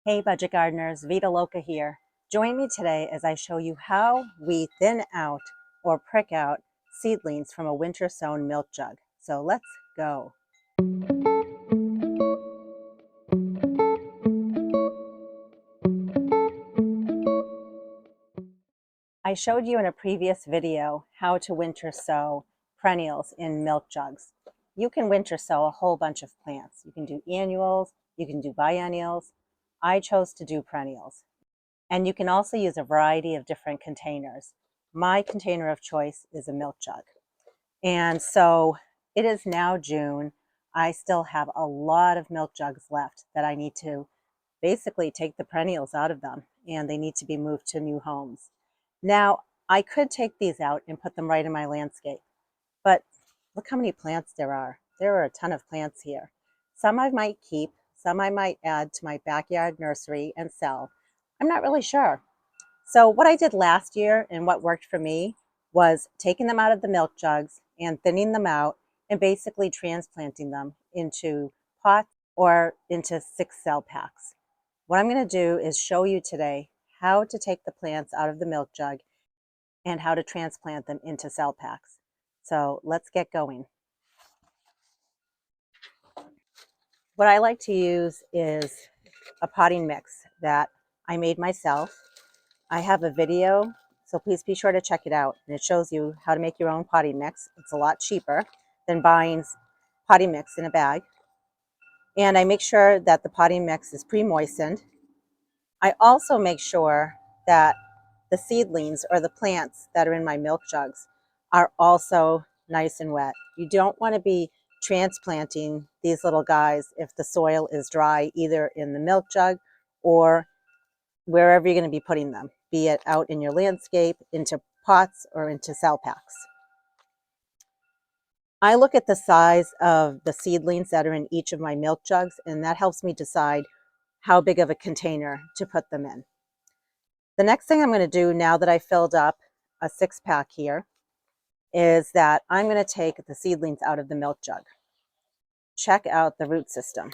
Hey budget gardeners, Vita Loca here. Join me today as I show you how we thin out or prick out seedlings from a winter sown milk jug. So let's go. I showed you in a previous video how to winter sow perennials in milk jugs. You can winter sow a whole bunch of plants. You can do annuals, you can do biennials. I chose to do perennials. And you can also use a variety of different containers. My container of choice is a milk jug. And so it is now June. I still have a lot of milk jugs left that I need to basically take the perennials out of them, and they need to be moved to new homes. Now, I could take these out and put them right in my landscape, but look how many plants there are. There are a ton of plants here. Some I might keep, some I might add to my backyard nursery and sell. I'm not really sure. So what I did last year and what worked for me was taking them out of the milk jugs and thinning them out and basically transplanting them into pots or into 6-cell packs. What I'm going to do is show you today how to take the plants out of the milk jug and how to transplant them into cell packs. So let's get going. What I like to use is a potting mix that I made myself. I have a video, so please be sure to check it out. And it shows you how to make your own potting mix. It's a lot cheaper than buying potting mix in a bag. And I make sure that the potting mix is pre-moistened. I also make sure that the seedlings or the plants that are in my milk jugs are also nice and wet. You don't want to be transplanting these little guys if the soil is dry, either in the milk jug or wherever you're going to be putting them, be it out in your landscape, into pots, or into cell packs. I look at the size of the seedlings that are in each of my milk jugs, and that helps me decide how big of a container to put them in. The next thing I'm going to do now that I filled up a 6-pack here is that I'm going to take the seedlings out of the milk jug. Check out the root system.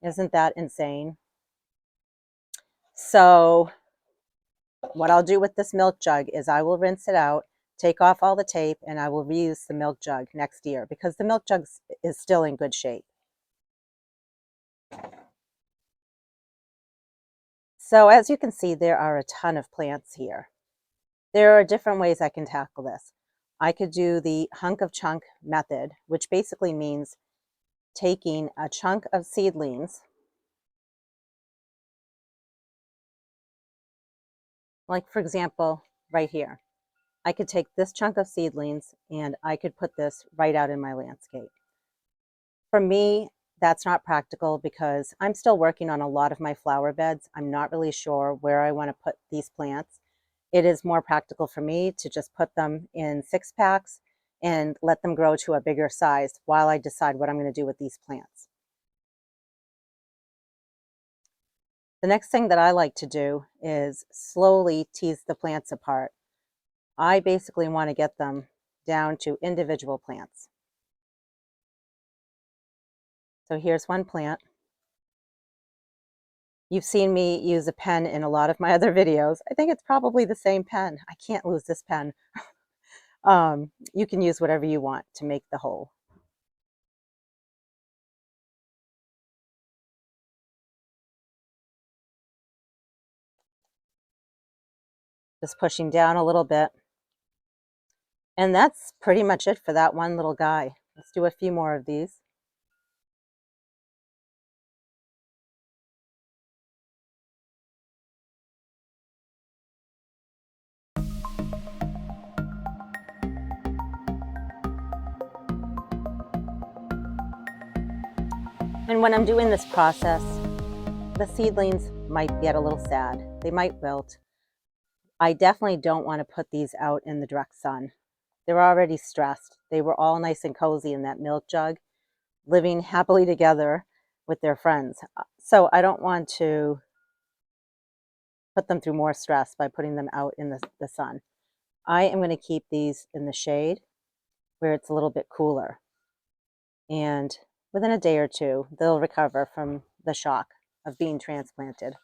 Isn't that insane? So what I'll do with this milk jug is I will rinse it out, take off all the tape, and I will reuse the milk jug next year because the milk jug is still in good shape. So as you can see, there are a ton of plants here. There are different ways I can tackle this. I could do the hunk of chunk method, which basically means taking a chunk of seedlings, like for example, right here. I could take this chunk of seedlings and I could put this right out in my landscape. For me, that's not practical because I'm still working on a lot of my flower beds. I'm not really sure where I want to put these plants. It is more practical for me to just put them in 6-packs and let them grow to a bigger size while I decide what I'm going to do with these plants. The next thing that I like to do is slowly tease the plants apart. I basically want to get them down to individual plants. So here's one plant. You've seen me use a pen in a lot of my other videos. I think it's probably the same pen. I can't lose this pen. You can use whatever you want to make the hole. Just pushing down a little bit. And that's pretty much it for that one little guy. Let's do a few more of these. And when I'm doing this process, the seedlings might get a little sad. They might wilt. I definitely don't want to put these out in the direct sun. They're already stressed. They were all nice and cozy in that milk jug, living happily together with their friends. So I don't want to put them through more stress by putting them out in the sun. I am going to keep these in the shade where it's a little bit cooler. And Within a day or two, they'll recover from the shock of being transplanted.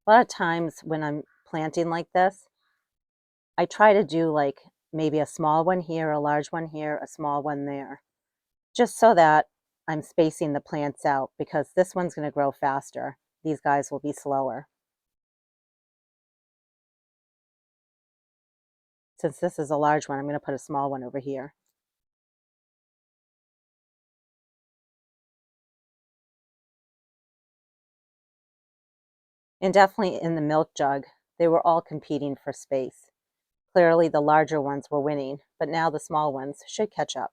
A lot of times when I'm planting like this, I try to do like maybe a small one here, a large one here, a small one there, just so that I'm spacing the plants out, because this one's going to grow faster. These guys will be slower. Since this is a large one, I'm going to put a small one over here. And definitely in the milk jug, they were all competing for space. Clearly the larger ones were winning, but now the small ones should catch up.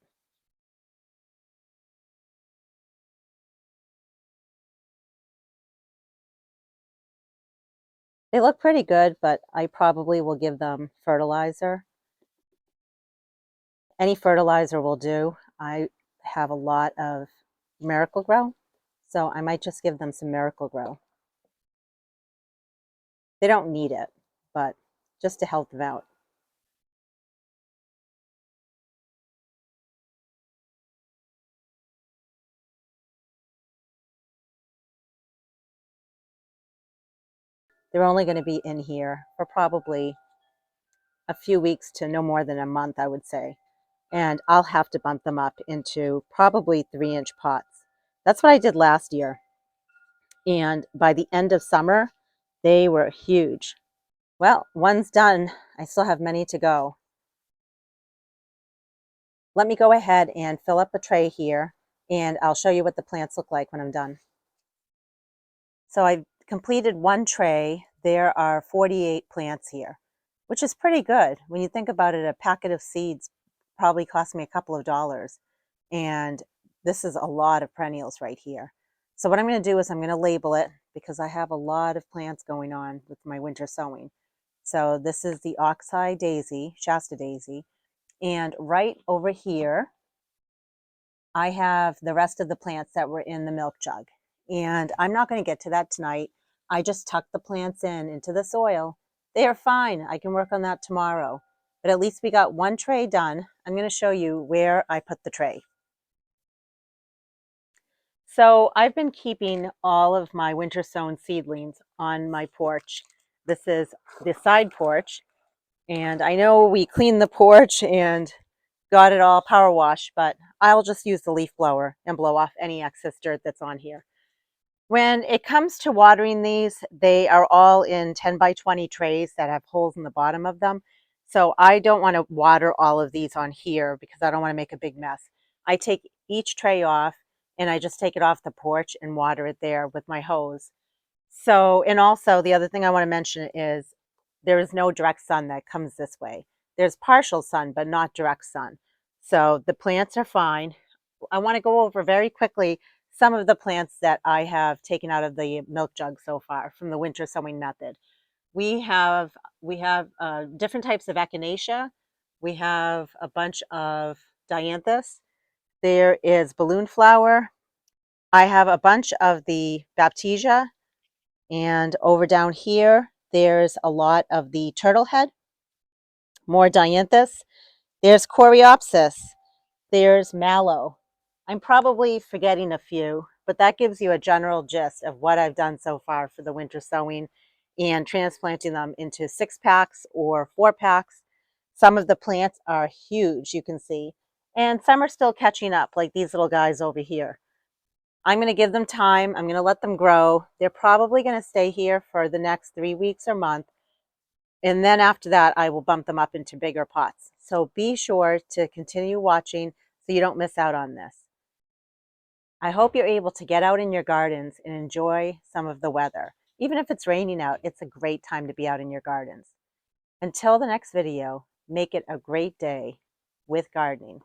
They look pretty good, but I probably will give them fertilizer. Any fertilizer will do. I have a lot of Miracle-Gro, so I might just give them some Miracle-Gro. They don't need it, but just to help them out. They're only going to be in here for probably a few weeks to no more than a month, I would say. And I'll have to bump them up into probably 3-inch pots. That's what I did last year. And by the end of summer, they were huge. Well, one's done. I still have many to go. Let me go ahead and fill up a tray here, and I'll show you what the plants look like when I'm done. So I've completed one tray. There are 48 plants here, which is pretty good. When you think about it, a packet of seeds probably cost me a couple of dollars. And this is a lot of perennials right here. So what I'm going to do is I'm going to label it, because I have a lot of plants going on with my winter sowing. So this is the oxeye daisy, Shasta daisy. And right over here, I have the rest of the plants that were in the milk jug. And I'm not going to get to that tonight. I just tucked the plants into the soil. They are fine. I can work on that tomorrow. But at least we got one tray done. I'm going to show you where I put the tray. So I've been keeping all of my winter sown seedlings on my porch. This is the side porch. And I know we cleaned the porch and got it all power washed, but I'll just use the leaf blower and blow off any excess dirt that's on here. When it comes to watering these, they are all in 10 by 20 trays that have holes in the bottom of them. So I don't want to water all of these on here because I don't want to make a big mess. I take each tray off and I just take it off the porch and water it there with my hose. So, and also the other thing I want to mention is there is no direct sun that comes this way. There's partial sun, but not direct sun. So the plants are fine. I want to go over very quickly some of the plants that I have taken out of the milk jug so far from the winter sowing method. We have different types of echinacea. We have a bunch of dianthus. There is balloon flower. I have a bunch of the baptisia, and over down here there's a lot of the turtle head, more dianthus. There's coreopsis. There's mallow. I'm probably forgetting a few, but that gives you a general gist of what I've done so far for the winter sowing and transplanting them into 6-packs or 4-packs. Some of the plants are huge, you can see, and some are still catching up, like these little guys over here. I'm going to give them time. I'm going to let them grow. They're probably going to stay here for the next 3 weeks or month. And then after that, I will bump them up into bigger pots. So be sure to continue watching so you don't miss out on this. I hope you're able to get out in your gardens and enjoy some of the weather. Even if it's raining out, it's a great time to be out in your gardens. Until the next video, make it a great day with gardening.